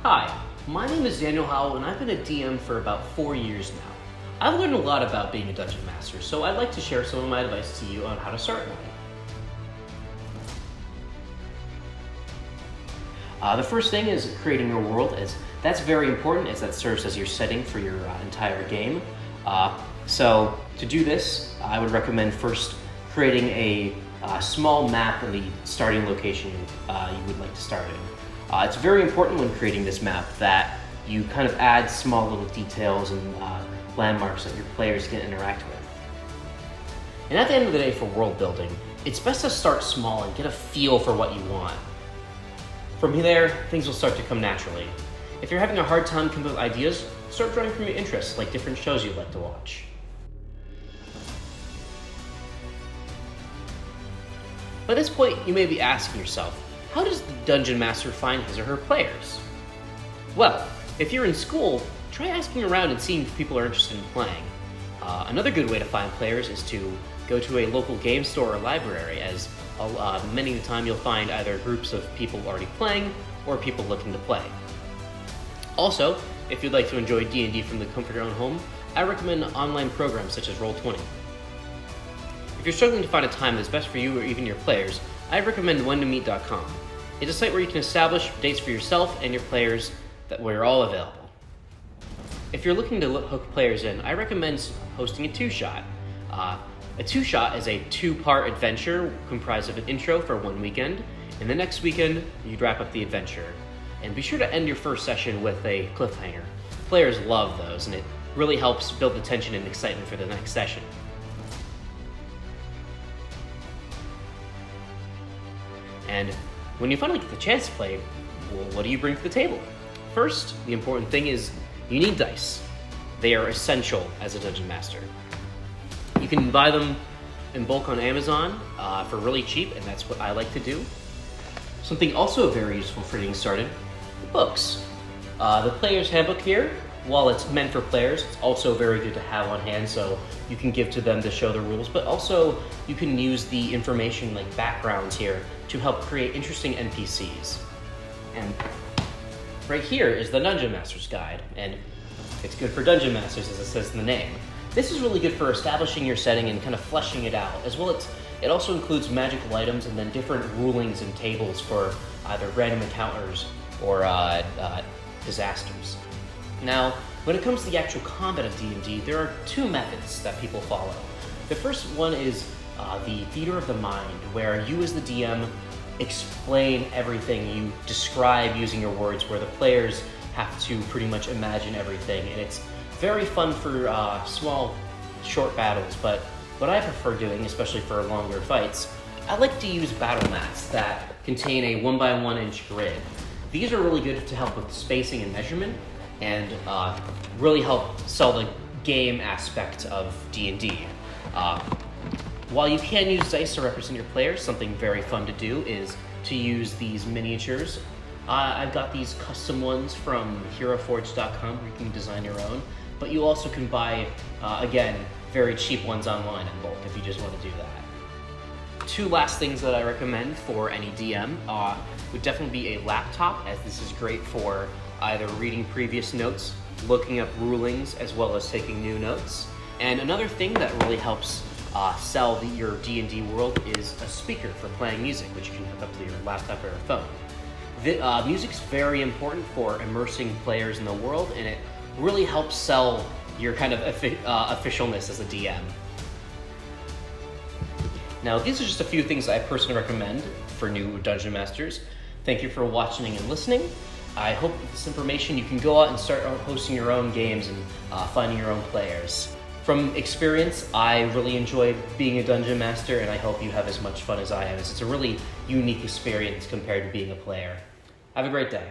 Hi, my name is Daniel Howell and I've been a DM for about 4 years now. I've learned a lot about being a dungeon master, so I'd like to share some of my advice to you on how to start one. The first thing is creating your world, as that's very important, as that serves as your setting for your entire game. So to do this, I would recommend first creating a small map of the starting location you would like to start in. It's very important when creating this map that you kind of add small little details and landmarks that your players can interact with. And at the end of the day, for world building, it's best to start small and get a feel for what you want. From there, things will start to come naturally. If you're having a hard time coming up with ideas, start drawing from your interests, like different shows you'd like to watch. By this point, you may be asking yourself, how does the Dungeon Master find his or her players? Well, if you're in school, try asking around and seeing if people are interested in playing. Another good way to find players is to go to a local game store or library, as many of the time you'll find either groups of people already playing or people looking to play. Also, if you'd like to enjoy D&D from the comfort of your own home, I recommend online programs such as Roll20. If you're struggling to find a time that's best for you or even your players, I recommend whentomeet.com. It's a site where you can establish dates for yourself and your players where you're all available. If you're looking to hook players in, I recommend hosting a two-shot. A two-shot is a two-part adventure comprised of an intro for one weekend, and the next weekend you'd wrap up the adventure. And be sure to end your first session with a cliffhanger. Players love those, and it really helps build the tension and excitement for the next session. And when you finally get the chance to play, well, what do you bring to the table? First, the important thing is you need dice. They are essential as a dungeon master. You can buy them in bulk on Amazon for really cheap, and that's what I like to do. Something also very useful for getting started, books. The Player's Handbook here, while it's meant for players, it's also very good to have on hand, so you can give to them to show the rules, but also you can use the information like backgrounds here to help create interesting NPCs. And right here is the Dungeon Master's Guide, and it's good for Dungeon Masters, as it says in the name. This is really good for establishing your setting and kind of fleshing it out, as well as it also includes magical items and then different rulings and tables for either random encounters or disasters. Now, when it comes to the actual combat of D&D, there are two methods that people follow. The first one is the theater of the mind, where you as the DM explain everything, you describe using your words, where the players have to pretty much imagine everything, and it's very fun for small, short battles, but what I prefer doing, especially for longer fights, I like to use battle mats that contain a 1x1 inch grid. These are really good to help with spacing and measurement, and really help sell the game aspect of D&D. While you can use dice to represent your players, something very fun to do is to use these miniatures. I've got these custom ones from heroforge.com where you can design your own, but you also can buy, again, very cheap ones online in bulk if you just want to do that. Two last things that I recommend for any DM would definitely be a laptop, as this is great for either reading previous notes, looking up rulings, as well as taking new notes. And another thing that really helps sell your D&D world is a speaker for playing music, which you can hook up to your laptop or your phone. Music's very important for immersing players in the world, and it really helps sell your kind of officialness as a DM. Now, these are just a few things I personally recommend for new Dungeon Masters. Thank you for watching and listening. I hope with this information you can go out and start hosting your own games and finding your own players. From experience, I really enjoy being a Dungeon Master, and I hope you have as much fun as I have. It's a really unique experience compared to being a player. Have a great day.